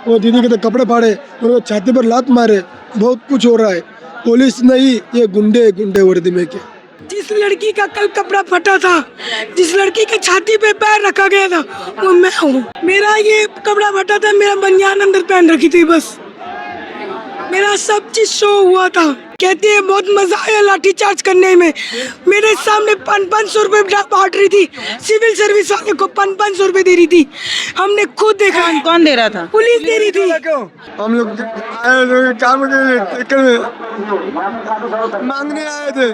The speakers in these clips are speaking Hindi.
वो दीदी के तो कपड़े फाड़े, उनको छाती पर लात मारे, बहुत कुछ हो रहा है। पुलिस नहीं, ये गुंडे गुंडे वर्दी में के। जिस लड़की का कल कपड़ा फटा था, जिस लड़की के छाती पे पैर रखा गया था, वो मैं हूँ। मेरा ये कपड़ा फटा था, मेरा बनियान अंदर पहन रखी थी, बस मेरा सब चीज शो हुआ था। कहती है बहुत मजा आया लाठी चार्ज करने में। मेरे सामने 500 रुपए बांट रही थी, सिविल सर्विस वाले को 500 रुपए दे रही थी। हमने खुद देखा। कौन दे रहा था? पुलिस दे रही थी। हम लोग काम के मांगने आए थे,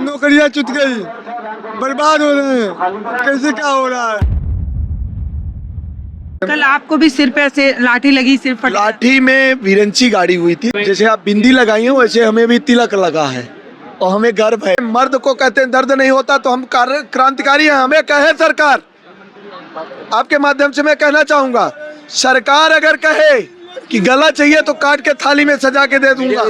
नौकरियां छूट गई, बर्बाद हो रहे हैं, कैसे क्या हो रहा है। कल आपको भी सिर पे ऐसे लाठी लगी, सिर फटा? लाठी में विरंची गाड़ी हुई थी। जैसे आप बिंदी लगाई हो, वैसे हमें भी तिलक लगा है और हमें गर्व है। मर्द को कहते हैं दर्द नहीं होता, तो हम क्रांतिकारी हैं। हमें कहे सरकार, आपके माध्यम से मैं कहना चाहूंगा, सरकार अगर कहे कि गला चाहिए तो काट के थाली में सजा के दे दूंगा।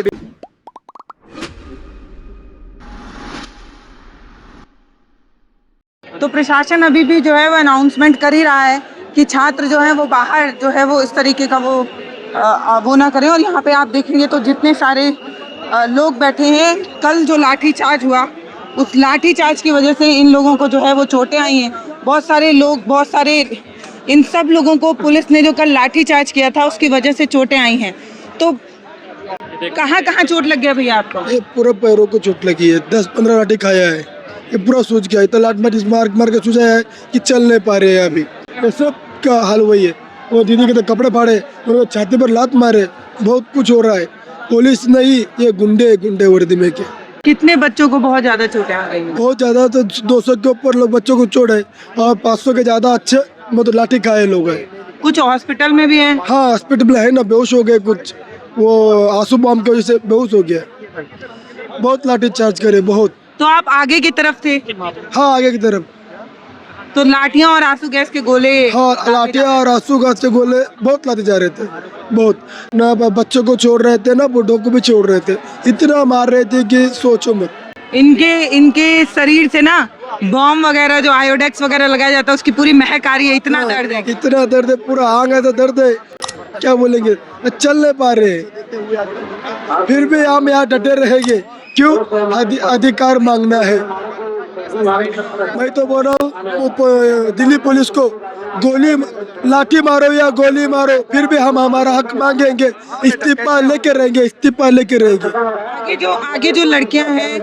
तो प्रशासन अभी भी जो है वो अनाउंसमेंट कर ही रहा है कि छात्र जो है वो बाहर जो है वो इस तरीके का वो ना करें। और यहाँ पे आप देखेंगे तो जितने सारे लोग बैठे हैं, कल जो लाठी चार्ज हुआ, उस लाठी चार्ज की वजह से इन लोगों को जो है वो चोटें आई हैं। बहुत सारे लोग, बहुत सारे, इन सब लोगों को पुलिस ने जो कल लाठी चार्ज किया था उसकी वजह से चोटें आई हैं। तो कहाँ कहाँ चोट लग गया भैया आपको? ये पूरा पैरों को चोट लगी है, 10-15 लाठी खाया है, ये पूरा सूज गया है। तो लाठ मार के सूझा है कि चल नहीं पा रहे हैं अभी। ये सब का हाल वही है। वो दीदी के तो कपड़े फाड़े, उनको छाती पर लात मारे, बहुत कुछ हो रहा है। पुलिस नहीं, ये गुंडे गुंडे वर्दी में के। कितने बच्चों को बहुत ज्यादा चोटें आ गई? बहुत ज्यादा, तो 200 के ऊपर लोग बच्चों को चोट है और 500 के ज्यादा अच्छे मतलब लाठी खाए लोग हैं। कुछ हॉस्पिटल में भी हैं? हाँ, हॉस्पिटल है ना, बेहोश हो गए कुछ, वो आंसू बम की वजह से बेहोश हो गया। बहुत लाठी चार्ज करे, बहुत। तो आप आगे की तरफ थे? हाँ, आगे की तरफ। तो लाठियां और आंसू गैस के गोले? हाँ, लाठियां और आंसू गैस के गोले बहुत लाते जा रहे थे, बहुत। ना बच्चों को छोड़ रहे थे, ना बूढ़ों को भी छोड़ रहे थे। इतना मार रहे थे कि सोचो मत। इनके शरीर से ना बॉम्ब वगैरह, जो आयोडेक्स वगैरह लगाया जाता है, उसकी पूरी महक आ रही है। इतना दर्द है, इतना दर्द है, पूरा आंग ऐसा दर्द है, क्या बोलेंगे। चल नहीं पा रहे, फिर भी हम यहाँ डटे रहेंगे। क्यों? अधिकार मांगना है। मैं तो बोल रहा हूँ दिल्ली पुलिस को, गोली लाठी मारो या गोली मारो, फिर भी हम हमारा हक मांगेंगे। इस्तीफा लेके रहेंगे, इस्तीफा लेके रहेंगे। आगे जो लड़कियां हैं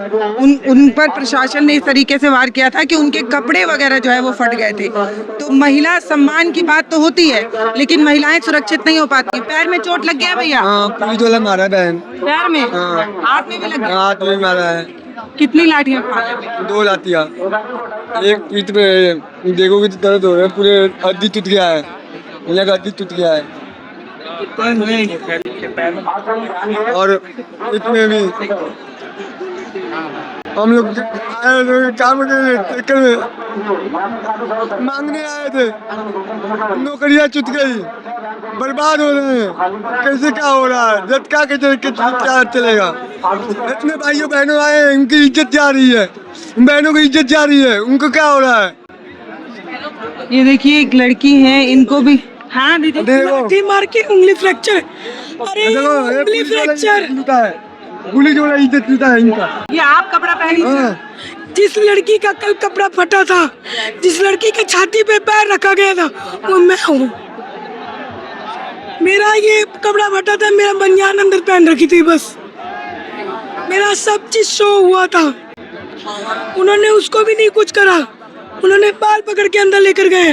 उन पर प्रशासन ने इस तरीके से वार किया था कि उनके कपड़े वगैरह जो है वो फट गए थे। तो महिला सम्मान की बात तो होती है, लेकिन महिलाएं सुरक्षित नहीं हो पाती। पैर में चोट लग गया भैया? पुलिस वाला मारा बहन। पैर में? हाथ में भी लग गया? हाथ में मारा है। कितनी लाठियां? 2 लाठियां। एक पीठ पे देखोगे तो दर्द हो रहा है, पूरे हड्डी टूट गया है, यहाँ का हड्डी टूट गया है। और इसमें भी हम लोग काम के मांगने आए थे, नौकरियां छूट गई, बर्बाद हो रहे हैं, कैसे क्या हो रहा है। झटका के क्या चलेगा। इतने भाइयों बहनों आए हैं, उनकी इज्जत जा रही है, बहनों की इज्जत जा रही है, उनको क्या हो रहा है। ये देखिए एक लड़की है, इनको भी हाँ दीदी लाठी मार के उंगली फ्रैक्चर। अरे उंगली फ्रैक्चर, गोली जो इज्जत मिलता है इनका। ये आप कपड़ा पहनी? जिस लड़की का कल कपड़ा फटा था, जिस लड़की के छाती पे पैर रखा गया था, वो मैं हूँ। मेरा ये कपड़ा फटा था, मेरा बनियान अंदर पहन रखी थी, बस मेरा सब चीज शो हुआ था। उन्होंने उसको भी नहीं कुछ करा, उन्होंने बाल पकड़ के अंदर लेकर गए,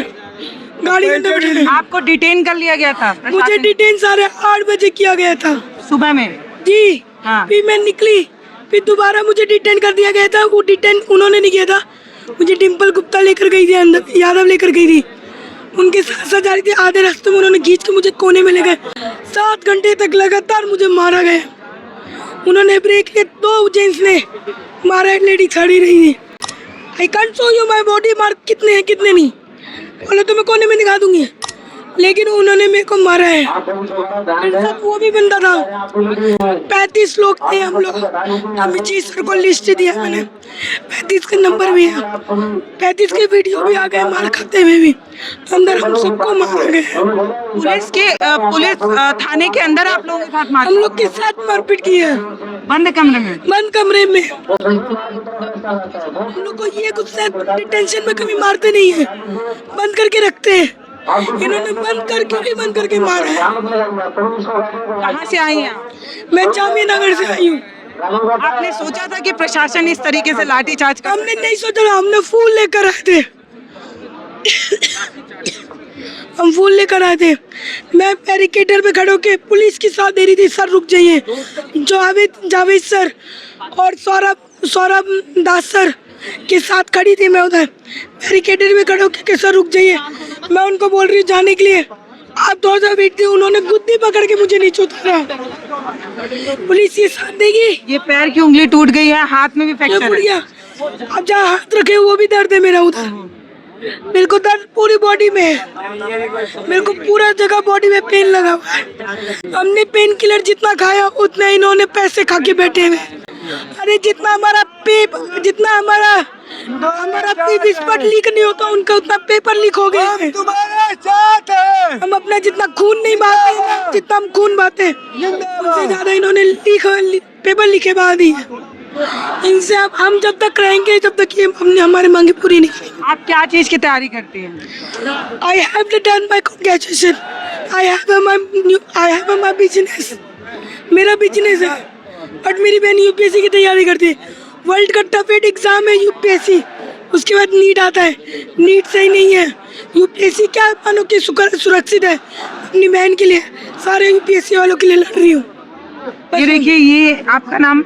गाड़ी के अंदर बैठे। आपको डिटेन कर लिया गया था? मुझे डिटेन 8:30 बजे किया गया था, सुबह में जी। हाँ। फिर मैं निकली, फिर दोबारा मुझे डिटेन कर दिया गया था। वो डिटेन उन्होंने नहीं किया था, मुझे डिम्पल गुप्ता लेकर गई थी अंदर, यादव लेकर गई थी, उनके साथ जा रही थी। आधे रास्ते में उन्होंने खींच के मुझे कोने में ले गए। 7 घंटे तक लगातार मुझे मारा गया। उन्होंने ब्रेक लिए, 2 जेंट्स ने मारा, एक लेडी खड़ी रही थी। I can't show you my body mark कितने हैं कितने नहीं, बोले तो मैं कोने में दिखा दूंगी। लेकिन उन्होंने मेरे को मारा है। मेरे साथ वो भी बंदा था, 35 लोग थे हम लोग। अमित जी सर को लिस्ट दिया मैंने, 35 का नंबर भी है, 35 के वीडियो भी आ गए मार खाते हुए भी। अंदर हम सबको मारा गया। पुलिस थाने के अंदर आप लोगों के साथ हम लोग के साथ मारपीट की है, बंद कमरे में। बंद कमरे में। हम लोग को ये गुस्सा डिटेंशन में कभी मारते नहीं है, बंद करके रखते हैं। इन्होंने बंद करके मारा है। कहाँ से आई हैं? मैं जामिया नगर से आई हूँ। आपने सोचा था कि प्रशासन इस तरीके से लाठीचार्ज कर? हमने नहीं सोचा, हमने फूल लेकर आए थे। हम फूल लेकर आए थे। मैं बैरिकेडर पे खड़े होके पुलिस की साथ दे रही थी, सर रुक जाइए। जावेद सर और सौरभ दास सर के साथ खड़ी थी मैं उधर बैरिकेडर में खड़े होके, सर रुक जाइए। मैं उनको बोल रही हूँ जाने के लिए, आप थोड़ा सा वेट दी। उन्होंने गुद्दी पकड़ के मुझे नीचे उतारा। पुलिस ये साथ देगी। ये पैर की उंगली टूट गई है, हाथ में भी फ्रैक्चर है। अब जहाँ हाथ रखे वो भी दर्द है मेरा उधर। मेरे को दर्द पूरी बॉडी में है, मेरे को पूरा जगह बॉडी में पेन लगा हुआ है। हमने पेन किलर जितना खाया उतना इन्होंने पैसे खा के बैठे हुए। अरे जितना हमारा पेपर लीक नहीं होता, उनका उतना पेपर लीक हो गया है। हम अपना जितना खून नहीं बहाते, जितना हम खून बहाते उनसे ज्यादा इन्होंने पेपर लिखे बहा दी है। इनसे अब हम जब तक रहेंगे, जब तक ये हमने हमारी मांगे पूरी नहीं करेंगे। आप क्या चीज की तैयारी करती हैं? I have done my graduation. I have my business. मेरा बिजनेस है, बट मेरी बहन यूपीएससी की तैयारी करती है। वर्ल्ड का टफेस्ट एग्जाम है यूपीएससी, उसके बाद नीट आता है। नीट सही नहीं है, यूपीएससी क्या मानो कि सुरक्षित है। अपनी बहन के लिए, सारे यूपीएससी वालों के लिए लड़ रही हूँ। ये देखिए, ये आपका नाम?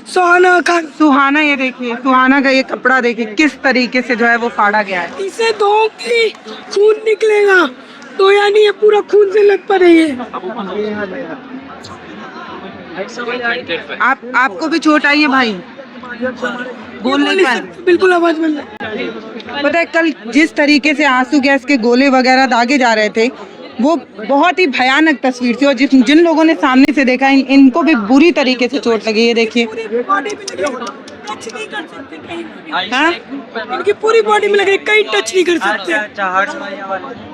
सुहाना खान। सुहाना, ये देखिए सुहाना का ये कपड़ा देखिए किस तरीके से जो है वो फाड़ा गया है। इसे धोंगे खून निकलेगा, तो यानी ये पूरा खून से लग पड़े ये। आपको भी चोट आई है भाई? बोल नहीं पाए? बिल्कुल आवाज बंद है। पता है कल जिस तरीके से आंसू गैस के गोले वगैरह दागे जा रहे थे, वो बहुत ही भयानक तस्वीर थी। और जिन लोगों ने सामने से देखा, इनको भी बुरी तरीके से चोट लगी। ये देखिए, हाँ? इनकी पूरी बॉडी में लगे, कहीं टच नहीं कर सकते।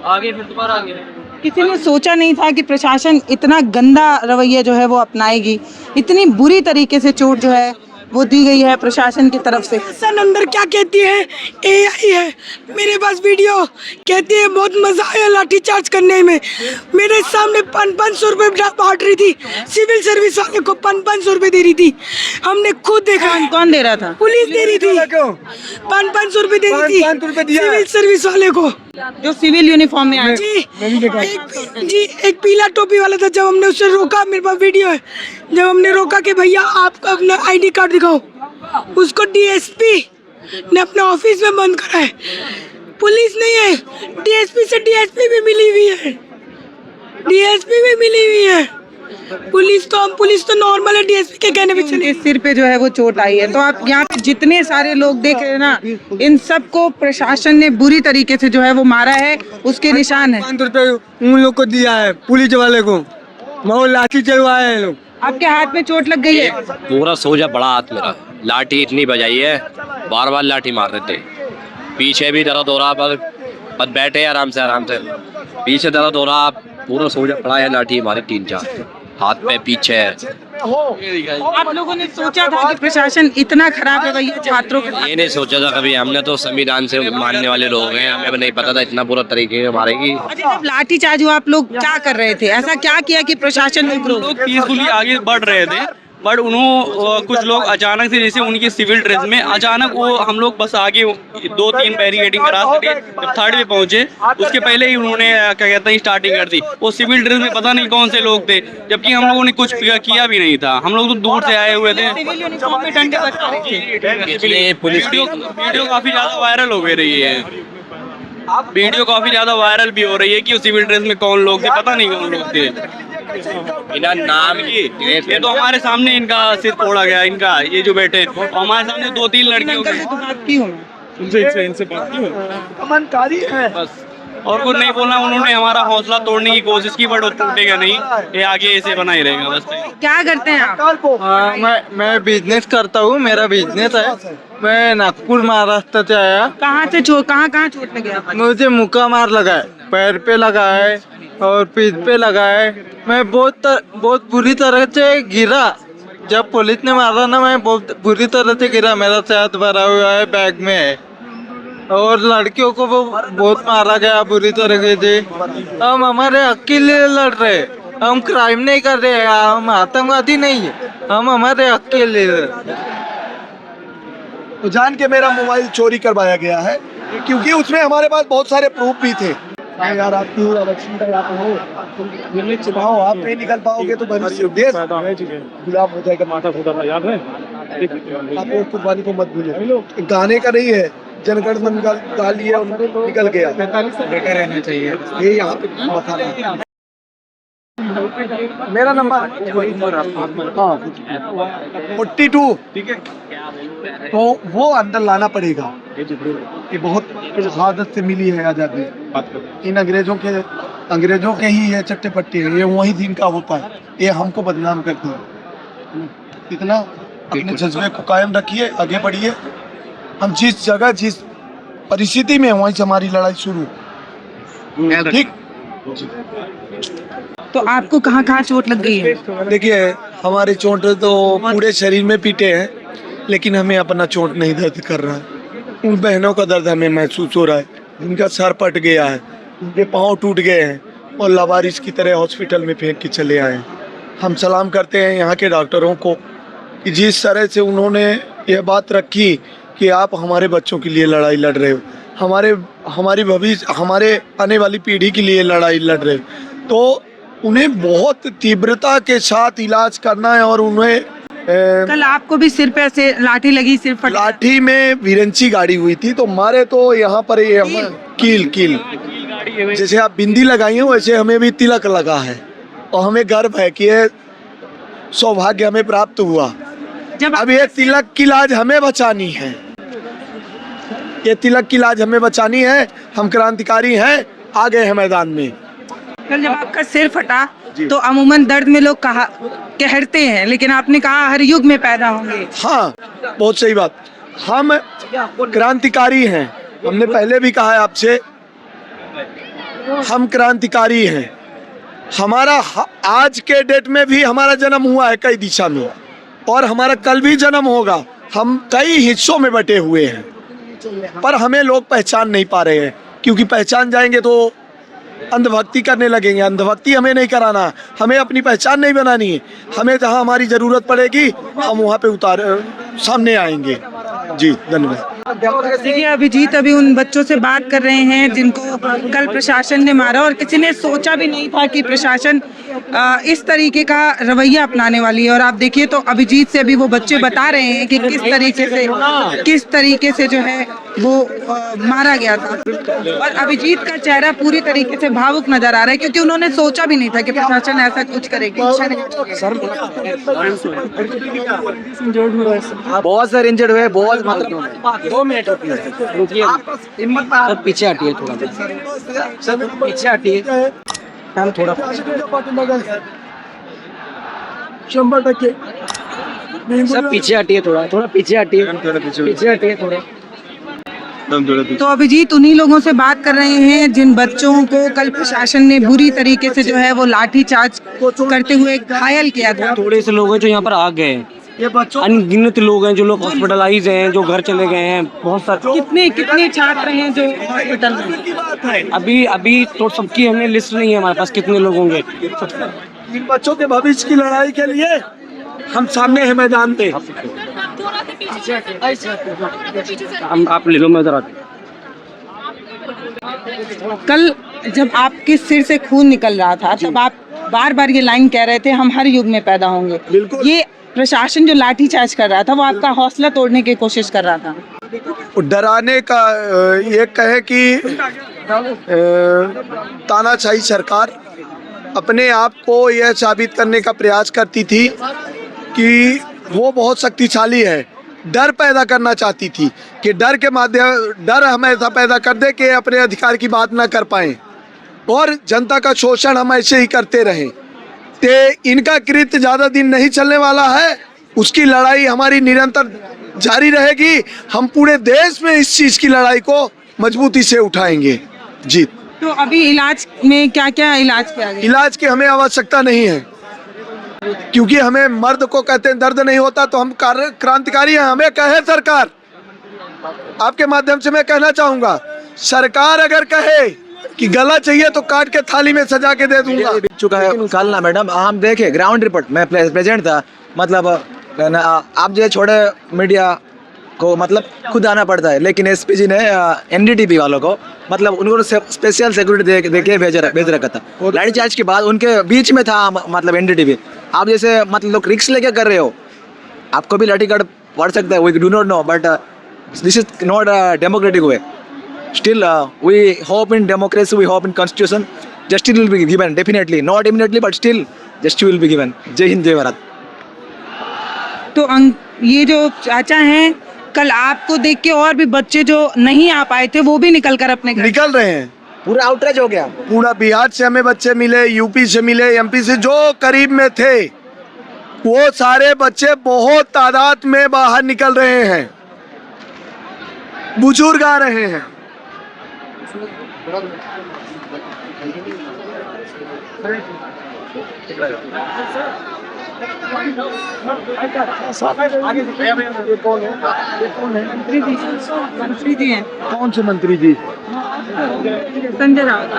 आगे फिर दोबारा आगे। किसी ने सोचा नहीं था कि प्रशासन इतना गंदा रवैया जो है वो अपनाएगी। इतनी बुरी तरीके से चोट जो है वो दी गई है प्रशासन की तरफ से। सन अंदर क्या कहती है, एआई है। मेरे पास वीडियो कहती है बहुत मजा आया लाठीचार्ज करने में। मेरे सामने 500 रुपए बांट रही थी, सिविल सर्विस वाले को 500 रुपए दे रही थी। हमने खुद देखा। कौन दे रहा था? पुलिस दे रही थी, 500 रुपए दे रही थी सिविल सर्विस वाले को, जो सिविल यूनिफॉर्म में आया। जी एक पीला टोपी वाला था। जब हमने उससे रोका, मेरे पास वीडियो है, जब हमने रोका कि भैया आप अपना आईडी कार्ड दिखाओ, उसको डीएसपी ने अपने ऑफिस में बंद करा है। पुलिस नहीं है, डीएसपी से डीएसपी भी मिली हुई है, डीएसपी भी मिली हुई है। पुलिस तो नॉर्मल है, डीएसपी के कहने पे चले। सिर पे जो है वो चोट आई है। तो आप यहाँ पे जितने सारे लोग देख रहे हैं ना, इन सबको प्रशासन ने बुरी तरीके से जो है वो मारा है, उसके निशान है। 500 रुपए उन लोग को दिया है, पुलिस वाले को, वो लाठी चलवाए हैं लोग। आपके हाथ में चोट लग गई है? पूरा सोजा पड़ा हाथ मेरा, लाठी इतनी बजाई है, बार बार लाठी मार रहे थे। पीछे भी दर्द हो रहा, पर बैठे आराम से पीछे दर्द हो रहा, पूरा सोजा पड़ा है। लाठी हमारे 3-4 हाथ पे पीछे है। आप लोगों ने सोचा था कि प्रशासन इतना खराब है भैया छात्रों के साथ? ये नहीं सोचा था कभी हमने, तो संविधान से मानने वाले लोग हैं, हमें नहीं पता था इतना बुरा तरीके से मारेगी। अच्छा, जब लाठीचार्ज हुआ आप लोग क्या कर रहे थे? ऐसा क्या किया कि प्रशासन ने लोग पीसफुली आगे बढ़ रहे थे, बट उन्होंने कुछ लोग अचानक से, जैसे उनकी सिविल ड्रेस में अचानक वो हम लोग बस आगे 2-3 बैरिकेडिंग करा सके। जब थर्ड पे पहुंचे उसके पहले ही उन्होंने क्या कहते हैं स्टार्टिंग कर दी। वो सिविल ड्रेस में पता नहीं कौन से लोग थे, जबकि हम लोगों ने कुछ किया भी नहीं था। हम लोग तो दूर से आए हुए थे। पुलिस वीडियो काफी ज्यादा वायरल हो रही है, वीडियो काफी ज्यादा वायरल भी हो रही है कि सिविल ड्रेस में कौन लोग थे, पता नहीं कौन लोग थे। बिना नाम की ये तो हमारे सामने इनका सिर तोड़ा गया, इनका ये जो बैठे, और हमारे सामने 2-3 लड़कियों के इनसे बात की हो? इनसे बात की हो, अमनकारी है। बस और कुछ नहीं बोलना। उन्होंने हमारा हौसला तोड़ने की कोशिश की बट वो टूटेगा नहीं, ये आगे ऐसे बना ही रहेगा बस। क्या करते हैं आप? मैं बिजनेस करता हूँ, मेरा बिजनेस है। मैं नागपुर महाराष्ट्र से आया। कहाँ से कहाँ चोट लगे आपको? मुझे मुक्का मार लगा है, पैर पे लगा है और पीठ पे लगा है। मैं बहुत बुरी तरह से गिरा। जब पुलिस ने मारा ना, मैं बहुत बुरी तरह से गिरा। मेरा सेहत भरा हुआ है, बैग में है। और लड़कियों को वो बहुत मारा गया बुरी तरीके से। हम हमारे हक के लिए लड़ रहे हैं, हम क्राइम नहीं कर रहे हैं, हम आतंकवादी नहीं है, हम हमारे हक के लिए लड़ रहे हैं। तो जान के मेरा मोबाइल चोरी करवाया गया है, क्योंकि उसमें हमारे पास बहुत सारे प्रूफ भी थे। यार आपकी इलेक्शन का यहाँ पे हो चुनाव, आप नहीं निकल पाओगे तो देश गुलाम हो जाएगा। माथा फूटा था, याद है आपको? कुर्बानी को मत भूलिए। गाने का नहीं है, जनगण मन गा लिए निकल गया। बेटर रहना चाहिए ये यहाँ पे बताना। मेरा नंबर 42, ठीक है। तो वो अंदर लाना पड़ेगा। ये बहुत शहादत से मिली है आज़ादी। इन अंग्रेजों के ही ये चट्टे पट्टे हैं, ये वही दिन का होता है, ये हमको बदनाम करते हैं। इतना अपने जज्बे को कायम रखिए, आगे बढ़िए। हम जिस जगह जिस परिस्थिति में वहीं से हमारी लड़ाई शुरू, ठीक। तो आपको कहाँ चोट लग गई है? देखिए, हमारे चोट तो पूरे शरीर में पीटे हैं, लेकिन हमें अपना चोट नहीं दर्द कर रहा है। उन बहनों का दर्द हमें महसूस हो रहा है, जिनका सर पट गया है, उनके पाँव टूट गए हैं और लावारिस की तरह हॉस्पिटल में फेंक के चले आए हैं। हम सलाम करते हैं यहाँ के डॉक्टरों को कि जिस तरह से उन्होंने ये बात रखी कि आप हमारे बच्चों के लिए लड़ाई लड़ रहे हो, हमारी भविष्य, हमारे आने वाली पीढ़ी के लिए लड़ाई लड़ रहे हो, तो उन्हें बहुत तीव्रता के साथ इलाज करना है। और उन्हें कल आपको भी सिर पे ऐसे लाठी लगी, सिर फटा? लाठी में विरंची गाड़ी हुई थी, तो मारे तो यहाँ पर ये कील जैसे आप बिंदी लगाई हो वैसे हमें भी तिलक लगा है, और हमें गर्व है कि ये सौभाग्य हमें प्राप्त हुआ। अब ये तिलक की लाज हमें बचानी है, ये तिलक की लाज हमें बचानी है। हम क्रांतिकारी हैं, आ गए हैं मैदान में। कल जब आपका सिर फटा तो अमूमन दर्द में लोग कहते हैं, लेकिन आपने कहा हर युग में पैदा होंगे। हाँ, बहुत सही बात। हम क्रांतिकारी हैं, हमने पहले भी कहा है आपसे, हम क्रांतिकारी हैं। हमारा आज के डेट में भी हमारा जन्म हुआ है कई दिशा में, और हमारा कल भी जन्म होगा। हम कई हिस्सों में बटे हुए हैं, पर हमें लोग पहचान नहीं पा रहे हैं, क्योंकि पहचान जाएंगे तो अंधभक्ति करने लगेंगे। अंधभक्ति हमें नहीं कराना, हमें अपनी पहचान नहीं बनानी है। हमें जहाँ हमारी ज़रूरत पड़ेगी हम वहाँ पे सामने आएंगे। जी, धन्यवाद। देखिए, अभिजीत अभी उन बच्चों से बात कर रहे हैं जिनको कल प्रशासन ने मारा, और किसी ने सोचा भी नहीं था कि प्रशासन इस तरीके का रवैया अपनाने वाली है। और आप देखिए तो अभिजीत से अभी वो बच्चे बता रहे हैं कि किस तरीके से जो है वो मारा गया था। और अभिजीत का चेहरा पूरी तरीके से भावुक नजर आ रहा है, क्योंकि उन्होंने सोचा भी नहीं था कि प्रशासन ऐसा कुछ करेगी। बहुत सारे इंजर्ड हुए, बहुत मात्रा। 2 मिनट रुकिए, सर पीछे हटिए, थोड़ा सर पीछे हटिए, हम थोड़ा 100% सर पीछे हटिए, थोड़ा पीछे हटिए, पीछे हटिए थोड़ा। तो अभिजीत उन्हीं लोगों से बात कर रहे हैं जिन बच्चों को कल प्रशासन ने बुरी तरीके से जो है वो लाठीचार्ज करते हुए घायल किया था। थोड़े से लोग हैं जो यहाँ पर आ गए हैं, ये बच्चों अनगिनत लोग हैं जो लोग हॉस्पिटलाइज हैं, जो घर चले गए हैं, बहुत सारे। कितने छात्र हैं जो हॉस्पिटल में? अभी तो सबकी हमें लिस्ट नहीं है हमारे पास, कितने लोग होंगे। इन बच्चों के भविष्य की लड़ाई के लिए हम सामने हैं मैदान पे। आप ले लो, मैं उधर आती। कल जब आपके सिर से खून निकल रहा था तब आप बार बार ये लाइन कह रहे थे, हम हर युग में पैदा होंगे। बिल्कुल। ये प्रशासन जो लाठीचार्ज कर रहा था वो आपका हौसला तोड़ने की कोशिश कर रहा था। डराने का ये कहे कि तानाशाही सरकार अपने आप को यह साबित करने का प्रयास करती थी कि वो बहुत शक्तिशाली है, डर पैदा करना चाहती थी कि डर हम ऐसा पैदा कर दे कि अपने अधिकार की बात ना कर पाएं और जनता का शोषण हम ऐसे ही करते रहें। ते इनका कृत्य ज़्यादा दिन नहीं चलने वाला है, उसकी लड़ाई हमारी निरंतर जारी रहेगी। हम पूरे देश में इस चीज़ की लड़ाई को मजबूती से उठाएंगे। जी। तो अभी इलाज में क्या क्या इलाज किया गया? इलाज की हमें आवश्यकता नहीं है, क्योंकि हमें मर्द को कहते हैं दर्द नहीं होता, तो हम क्रांतिकारी हैं। हमें कहे सरकार, आपके माध्यम से मैं कहना चाहूँगा, सरकार अगर कहे कि गला चाहिए तो काट के थाली में सजा के दे दूंगा। बिक चुका है कल ना मैडम, हम देखे ग्राउंड रिपोर्ट में प्रेजेंट था। मतलब आप जो छोटे मीडिया को मतलब खुद आना पड़ता है, लेकिन एसपीजी ने एनडीटीवी वालों को मतलब उनको स्पेशल सिक्योरिटी दे के भेज रखा था। लाठी चार्ज के बाद उनके बीच में था मतलब एनडीटीवी। आप जैसे मतलब लोग रिक्स लेके कर रहे हो, आपको भी लाठी कार्ड पड़ सकता है, we do not know, but this is not democratic way. Still, we hope in democracy, we hope in constitution. Justice will be given, definitely. Not immediately, but still, justice will be given. जय हिंद, जय भारत। तो ये जो चाचा हैं, कल आपको देख के और भी बच्चे जो नहीं आ पाए थे वो भी निकल कर अपने घर निकल रहे हैं। पूरा आउटरीच हो गया। पूरा बिहार से हमें बच्चे मिले, यूपी से मिले, एमपी से, जो करीब में थे वो सारे बच्चे बहुत तादाद में बाहर निकल रहे हैं। बुजुर्ग आ रहे हैं। मंत्री जी हैं। कौन से मंत्री जी? संजय राउत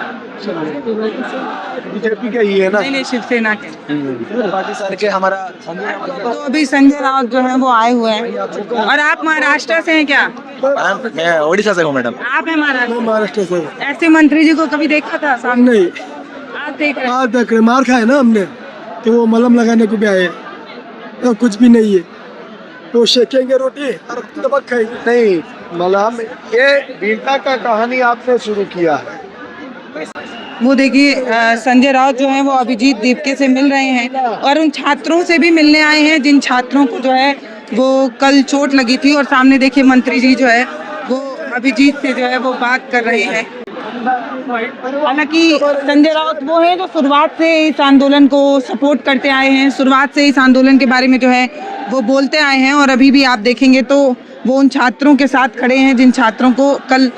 बीजेपी के ही है ना? नहीं, शिवसेना के। पार्टी सर के हमारा तो अभी संजय राउत जो है वो आए हुए हैं। और आप महाराष्ट्र से हैं क्या? मैं ओडिशा से हूँ मैडम। आप हैं महाराष्ट्र? महाराष्ट्र से। ऐसे मंत्री जी को कभी देखा था सामने? नहीं, आप देख रहे हैं? आज तक मार खाए ना हमने, तो वो मलहम लगाने को भी आए, तो कुछ भी नहीं है। वो सेकेंगे रोटी और दबक खाएंगे। नहीं, मलहम ये वीरता का कहानी आपने शुरू किया है। वो देखिए संजय राउत जो हैं वो अभिजीत दीपके से मिल रहे हैं और उन छात्रों से भी मिलने आए हैं जिन छात्रों को जो है वो कल चोट लगी थी। और सामने देखिए मंत्री जी जो है वो अभिजीत से जो है वो बात कर रहे हैं। हालांकि संजय राउत वो हैं जो शुरुआत से इस आंदोलन को सपोर्ट करते आए हैं, शुरुआत से इस आंदोलन के बारे में जो है वो बोलते आए हैं। और अभी भी आप देखेंगे तो वो उन छात्रों के साथ खड़े हैं जिन छात्रों को कल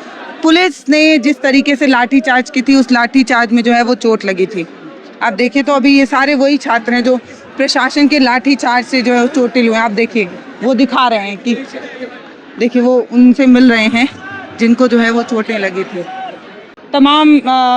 पुलिस ने जिस तरीके से लाठी चार्ज की थी, उस लाठी चार्ज में जो है वो चोट लगी थी। आप देखिए तो अभी ये सारे वही छात्र हैं जो प्रशासन के लाठी चार्ज से जो है चोटिल हुए हैं। आप देखिए वो दिखा रहे हैं कि देखिए वो उनसे मिल रहे हैं जिनको जो है वो चोटें लगी थी। तमाम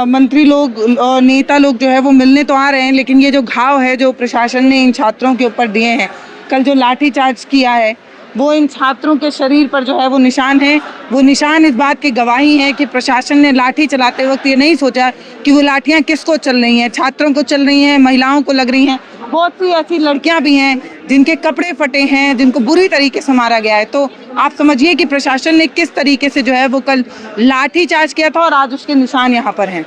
मंत्री लोग और नेता लोग जो है वो मिलने तो आ रहे हैं, लेकिन ये जो घाव है जो प्रशासन ने इन छात्रों के ऊपर दिए हैं, कल जो लाठी चार्ज किया है, वो इन छात्रों के शरीर पर जो है वो निशान है। वो निशान इस बात की गवाही है कि प्रशासन ने लाठी चलाते वक्त ये नहीं सोचा कि वो लाठियाँ किसको चल रही हैं, छात्रों को चल रही हैं, महिलाओं को लग रही हैं। बहुत सी ऐसी लड़कियां भी हैं जिनके कपड़े फटे हैं, जिनको बुरी तरीके से मारा गया है। तो आप समझिए कि प्रशासन ने किस तरीके से जो है वो कल लाठी चार्ज किया था और आज उसके निशान यहाँ पर हैं।